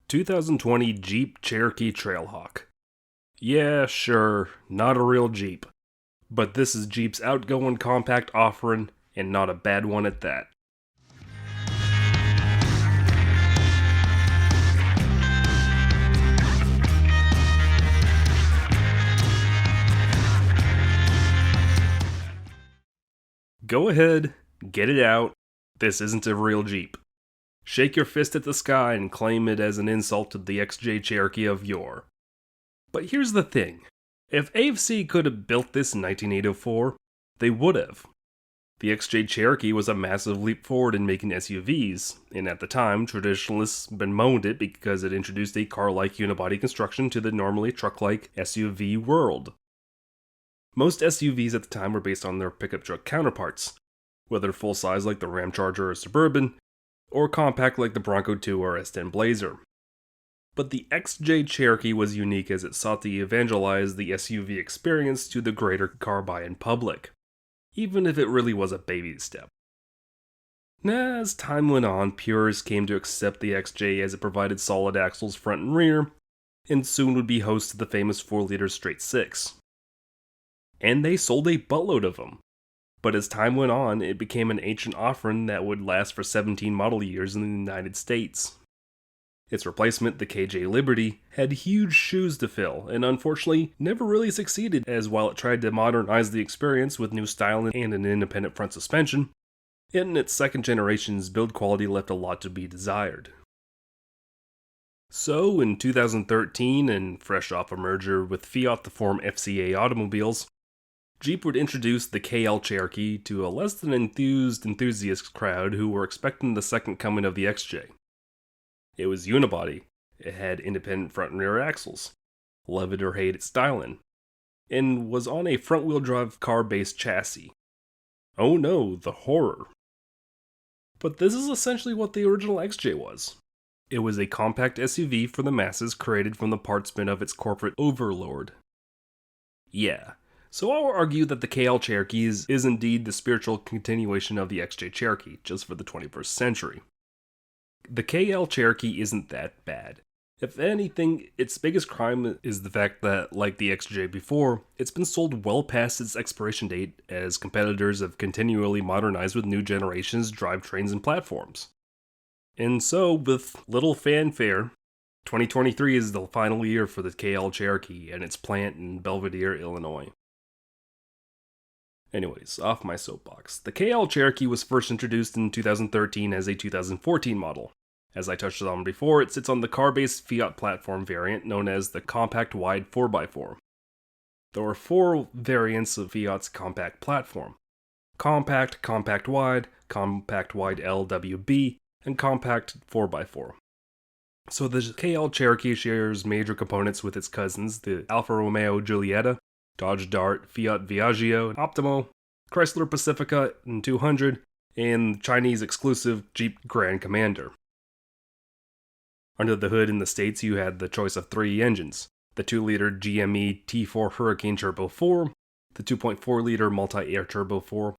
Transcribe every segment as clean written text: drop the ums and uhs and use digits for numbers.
2020 Jeep Cherokee Trailhawk. Yeah, sure, not a real Jeep. But this is Jeep's outgoing compact offering, and not a bad one at that. Go ahead, get it out. This isn't a real Jeep. Shake your fist at the sky and claim it as an insult to the XJ Cherokee of yore. But here's the thing. If AFC could have built this in 1984, they would have. The XJ Cherokee was a massive leap forward in making SUVs, and at the time, traditionalists bemoaned it because it introduced a car-like unibody construction to the normally truck-like SUV world. Most SUVs at the time were based on their pickup truck counterparts, whether full-size like the Ram Charger or Suburban, or compact like the Bronco 2 or S10 Blazer. But the XJ Cherokee was unique as it sought to evangelize the SUV experience to the greater car buy-in public, even if it really was a baby step. As time went on, purists came to accept the XJ as it provided solid axles front and rear, and soon would be host to the famous 4-liter straight 6. And they sold a buttload of them. But as time went on, it became an ancient offering that would last for 17 model years in the United States. Its replacement, the KJ Liberty, had huge shoes to fill, and unfortunately never really succeeded, as while it tried to modernize the experience with new style and an independent front suspension, in its second generation's build quality left a lot to be desired. So, in 2013, and fresh off a merger with Fiat to form FCA Automobiles, Jeep would introduce the KL Cherokee to a less than enthused enthusiast crowd who were expecting the second coming of the XJ. It was unibody, it had independent front and rear axles, love it or hate its styling, and was on a front-wheel drive car-based chassis. Oh no, the horror. But this is essentially what the original XJ was. It was a compact SUV for the masses created from the parts bin of its corporate overlord. Yeah. So I'll argue that the KL Cherokee is indeed the spiritual continuation of the XJ Cherokee, just for the 21st century. The KL Cherokee isn't that bad. If anything, its biggest crime is the fact that, like the XJ before, it's been sold well past its expiration date as competitors have continually modernized with new generations, drivetrains, and platforms. And so, with little fanfare, 2023 is the final year for the KL Cherokee and its plant in Belvidere, Illinois. Anyways, off my soapbox. The KL Cherokee was first introduced in 2013 as a 2014 model. As I touched on before, it sits on the car-based Fiat platform variant known as the Compact Wide 4x4. There were 4 variants of Fiat's compact platform: Compact, Compact Wide, Compact Wide LWB, and Compact 4x4. So the KL Cherokee shares major components with its cousins, the Alfa Romeo Giulietta, Dodge Dart, Fiat Viaggio, Optimo, Chrysler Pacifica and 200, and Chinese exclusive Jeep Grand Commander. Under the hood in the States, you had the choice of 3 engines: the 2-liter GME T4 Hurricane Turbo 4, the 2.4-liter Multi-Air Turbo 4,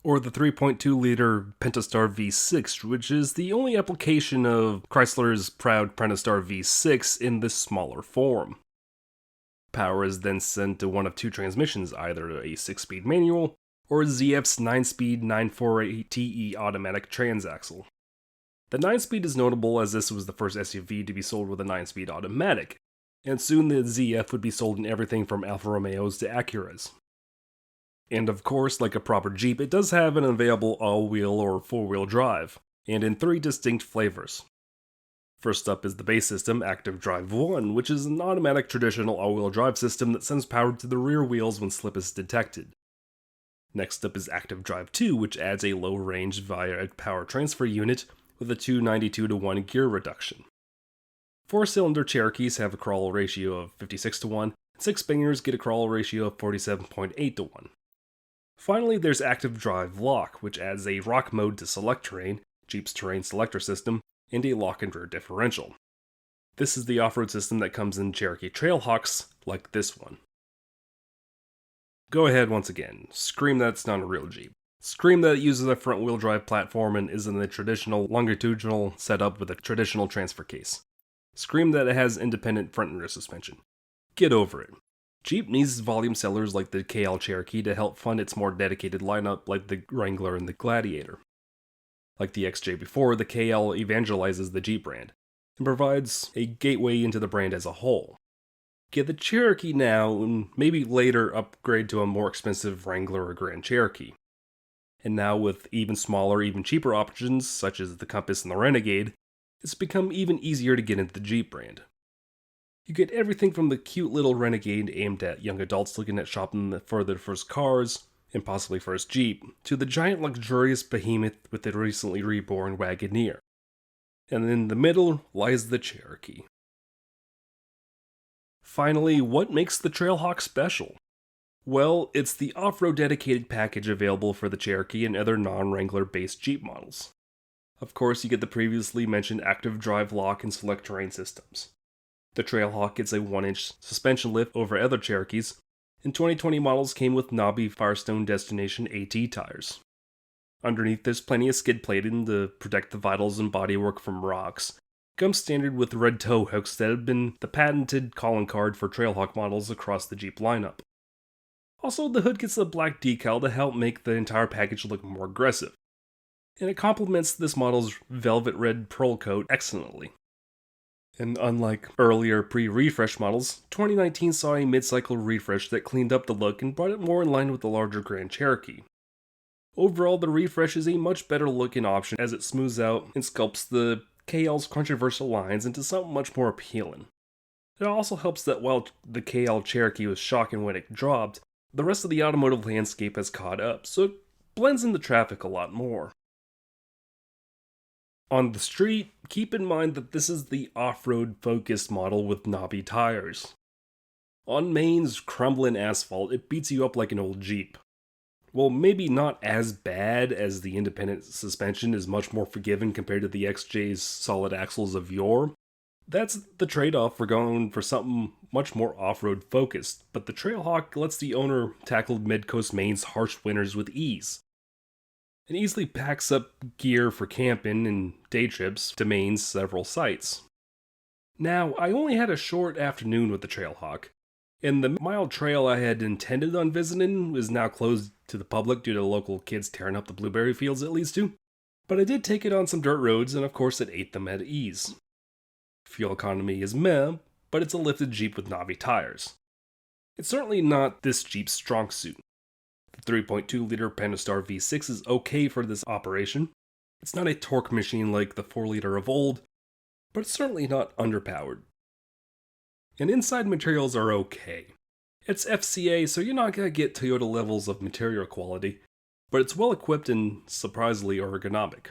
or the 3.2-liter Pentastar V6, which is the only application of Chrysler's proud Pentastar V6 in this smaller form. Power is then sent to one of 2 transmissions, either a 6-speed manual or ZF's 9-speed 948TE automatic transaxle. The 9-speed is notable as this was the first SUV to be sold with a 9-speed automatic, and soon the ZF would be sold in everything from Alfa Romeos to Acuras. And of course, like a proper Jeep, it does have an available all-wheel or 4-wheel drive, and in 3 distinct flavors. First up is the base system, Active Drive 1, which is an automatic traditional all-wheel drive system that sends power to the rear wheels when slip is detected. Next up is Active Drive 2, which adds a low range via a power transfer unit with a 292-to-1 gear reduction. 4-cylinder Cherokees have a crawl ratio of 56-to-1, and 6-spingers get a crawl ratio of 47.8-to-1. Finally, there's Active Drive Lock, which adds a rock mode to select terrain, Jeep's terrain selector system, and a lock and rear differential. This is the off-road system that comes in Cherokee Trailhawks, like this one. Go ahead once again, scream that it's not a real Jeep. Scream that it uses a front-wheel drive platform and isn't a traditional longitudinal setup with a traditional transfer case. scream that it has independent front and rear suspension. Get over it. Jeep needs volume sellers like the KL Cherokee to help fund its more dedicated lineup like the Wrangler and the Gladiator. Like the XJ before, the KL evangelizes the Jeep brand and provides a gateway into the brand as a whole. Get the Cherokee now and maybe later upgrade to a more expensive Wrangler or Grand Cherokee. And now with even smaller, even cheaper options such as the Compass and the Renegade, it's become even easier to get into the Jeep brand. You get everything from the cute little Renegade aimed at young adults looking at shopping for their first cars, and possibly first Jeep, to the giant luxurious behemoth with the recently reborn Wagoneer. And in the middle lies the Cherokee. Finally, what makes the Trailhawk special? Well, it's the off-road dedicated package available for the Cherokee and other non-Wrangler based Jeep models. Of course, you get the previously mentioned active drive lock and select terrain systems. The Trailhawk gets a 1-inch suspension lift over other Cherokees, and 2020 models came with knobby Firestone Destination AT tires. Underneath, there's plenty of skid plating to protect the vitals and bodywork from rocks. Comes standard with red tow hooks that have been the patented calling card for Trailhawk models across the Jeep lineup. Also, the hood gets a black decal to help make the entire package look more aggressive, and it complements this model's velvet red pearl coat excellently. And unlike earlier pre-refresh models, 2019 saw a mid-cycle refresh that cleaned up the look and brought it more in line with the larger Grand Cherokee. Overall, the refresh is a much better looking option as it smooths out and sculpts the KL's controversial lines into something much more appealing. It also helps that while the KL Cherokee was shocking when it dropped, the rest of the automotive landscape has caught up, so it blends into traffic a lot more. On the street, keep in mind that this is the off-road focused model with knobby tires. On Maine's crumbling asphalt, it beats you up like an old Jeep. Well, maybe not as bad as the independent suspension is much more forgiving compared to the XJ's solid axles of yore. That's the trade-off for going for something much more off-road focused, but the Trailhawk lets the owner tackle mid-coast Maine's harsh winters with ease. It easily packs up gear for camping and day trips to Maine's several sites. Now, I only had a short afternoon with the Trailhawk, and the mild trail I had intended on visiting is now closed to the public due to local kids tearing up the blueberry fields it leads to, but I did take it on some dirt roads and of course it ate them at ease. Fuel economy is meh, but it's a lifted Jeep with knobby tires. It's certainly not this Jeep's strong suit. The 3.2-liter Pentastar V6 is okay for this operation. It's not a torque machine like the 4-liter of old, but it's certainly not underpowered. And inside materials are okay. It's FCA, so you're not going to get Toyota levels of material quality, but it's well equipped and surprisingly ergonomic.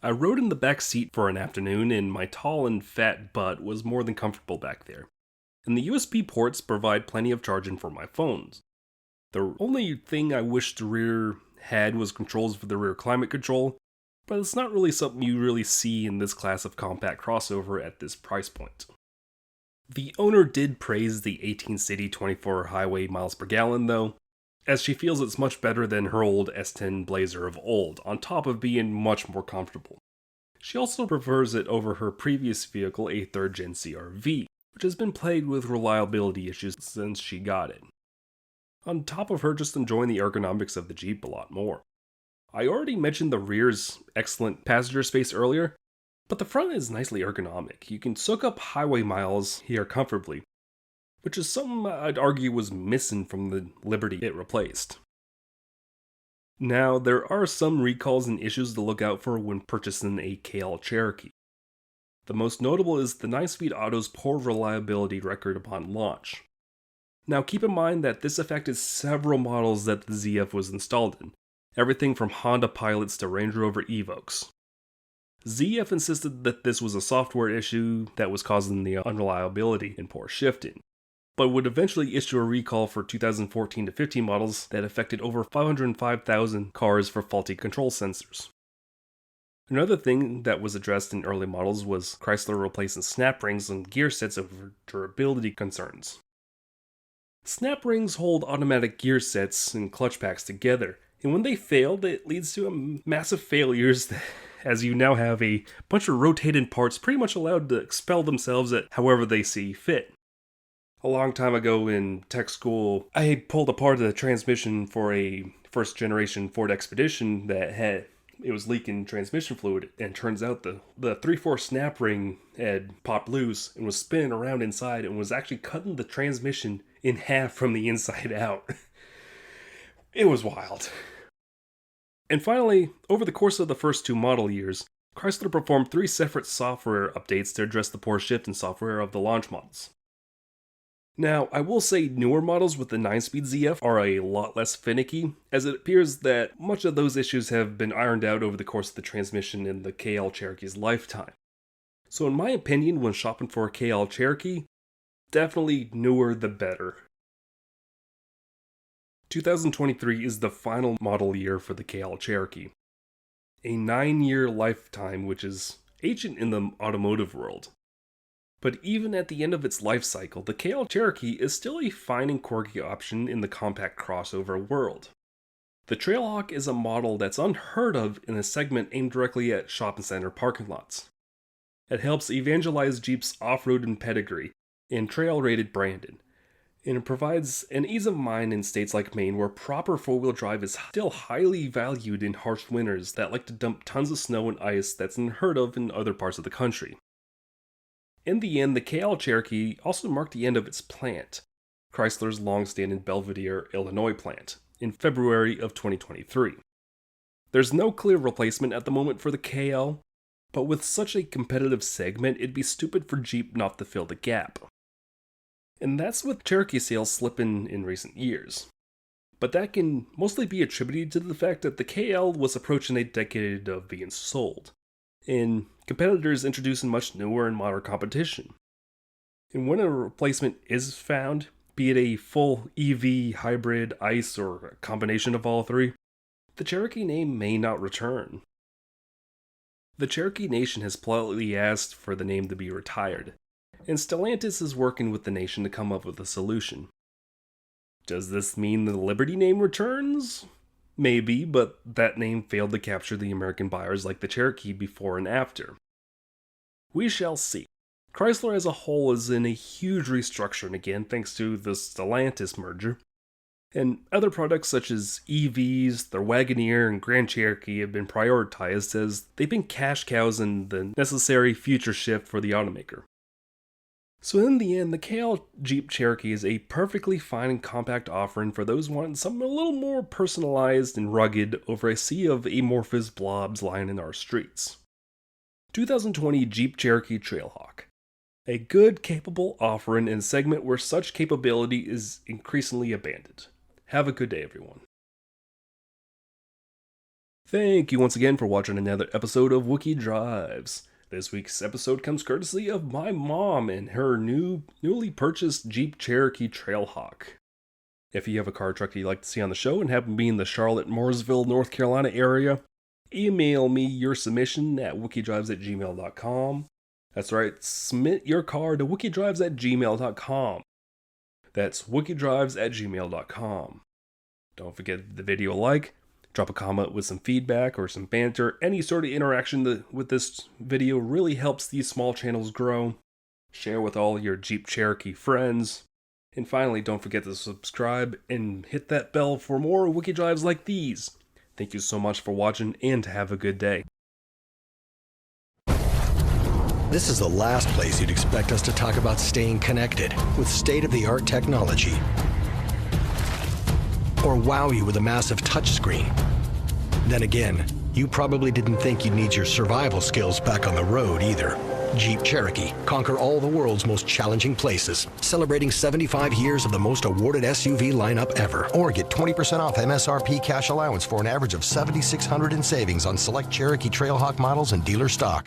I rode in the back seat for an afternoon, and my tall and fat butt was more than comfortable back there. And the USB ports provide plenty of charging for my phones. The only thing I wish the rear had was controls for the rear climate control, but it's not really something you really see in this class of compact crossover at this price point. The owner did praise the 18 city 24 highway miles per gallon though, as she feels it's much better than her old S10 Blazer of old, on top of being much more comfortable. She also prefers it over her previous vehicle, a 3rd Gen CR-V, which has been plagued with reliability issues since she got it. On top of her just enjoying the ergonomics of the Jeep a lot more. I already mentioned the rear's excellent passenger space earlier, but the front is nicely ergonomic. You can soak up highway miles here comfortably, which is something I'd argue was missing from the Liberty it replaced. Now, there are some recalls and issues to look out for when purchasing a KL Cherokee. The most notable is the 9-Speed Auto's poor reliability record upon launch. Now keep in mind that this affected several models that the ZF was installed in, everything from Honda Pilots to Range Rover Evoques. ZF insisted that this was a software issue that was causing the unreliability and poor shifting, but would eventually issue a recall for 2014 to 15 models that affected over 505,000 cars for faulty control sensors. Another thing that was addressed in early models was Chrysler replacing snap rings and gear sets over durability concerns. Snap rings hold automatic gear sets and clutch packs together, and when they fail, it leads to massive failures as you now have a bunch of rotating parts pretty much allowed to expel themselves at however they see fit. A long time ago in tech school, I had pulled apart the transmission for a first generation Ford Expedition that it was leaking transmission fluid, and turns out the 3/4 snap ring had popped loose and was spinning around inside and was actually cutting the transmission in half from the inside out. It was wild. And finally, over the course of the first 2 model years, Chrysler performed 3 separate software updates to address the poor shift in software of the launch models. Now, I will say newer models with the 9-speed ZF are a lot less finicky, as it appears that much of those issues have been ironed out over the course of the transmission in the KL Cherokee's lifetime. So in my opinion, when shopping for a KL Cherokee, definitely newer the better. 2023 is the final model year for the KL Cherokee. A 9-year lifetime, which is ancient in the automotive world. But even at the end of its life cycle, the KL Cherokee is still a fine and quirky option in the compact crossover world. The Trailhawk is a model that's unheard of in a segment aimed directly at shopping center parking lots. It helps evangelize Jeep's off-road pedigree and trail-rated branding, and it provides an ease of mind in states like Maine where proper 4-wheel drive is still highly valued in harsh winters that like to dump tons of snow and ice that's unheard of in other parts of the country. In the end, the KL Cherokee also marked the end of its plant, Chrysler's long-standing Belvidere, Illinois plant, in February of 2023. There's no clear replacement at the moment for the KL, but with such a competitive segment, it'd be stupid for Jeep not to fill the gap. And that's with Cherokee sales slipping in recent years. But that can mostly be attributed to the fact that the KL was approaching a decade of being sold, and competitors introducing much newer and modern competition. And when a replacement is found, be it a full EV, hybrid, ICE, or a combination of all 3, the Cherokee name may not return. The Cherokee Nation has politely asked for the name to be retired, and Stellantis is working with the nation to come up with a solution. Does this mean the Liberty name returns? Maybe, but that name failed to capture the American buyers like the Cherokee before and after. We shall see. Chrysler as a whole is in a huge restructuring again thanks to the Stellantis merger, and other products such as EVs, their Wagoneer, and Grand Cherokee have been prioritized as they've been cash cows in the necessary future shift for the automaker. So in the end, the KL Jeep Cherokee is a perfectly fine and compact offering for those wanting something a little more personalized and rugged over a sea of amorphous blobs lining our streets. 2020 Jeep Cherokee Trailhawk. A good, capable offering in a segment where such capability is increasingly abandoned. Have a good day, everyone. Thank you once again for watching another episode of Wookie Drives. This week's episode comes courtesy of my mom and her newly purchased Jeep Cherokee Trailhawk. If you have a car or truck you'd like to see on the show and happen to be in the Charlotte, Mooresville, North Carolina area, email me your submission at wookiedrives@gmail.com. That's right, submit your car to wookiedrives@gmail.com. That's wookiedrives@gmail.com. Don't forget the video like. Drop a comment with some feedback or some banter. Any sort of interaction with this video really helps these small channels grow. Share with all your Jeep Cherokee friends. And finally, don't forget to subscribe and hit that bell for more Wookie Drives like these. Thank you so much for watching and have a good day. This is the last place you'd expect us to talk about staying connected with state-of-the-art technology. Or wow you with a massive touchscreen. Then again, you probably didn't think you'd need your survival skills back on the road either. Jeep Cherokee, conquer all the world's most challenging places. Celebrating 75 years of the most awarded SUV lineup ever. Or get 20% off MSRP cash allowance for an average of $7,600 in savings on select Cherokee Trailhawk models and dealer stock.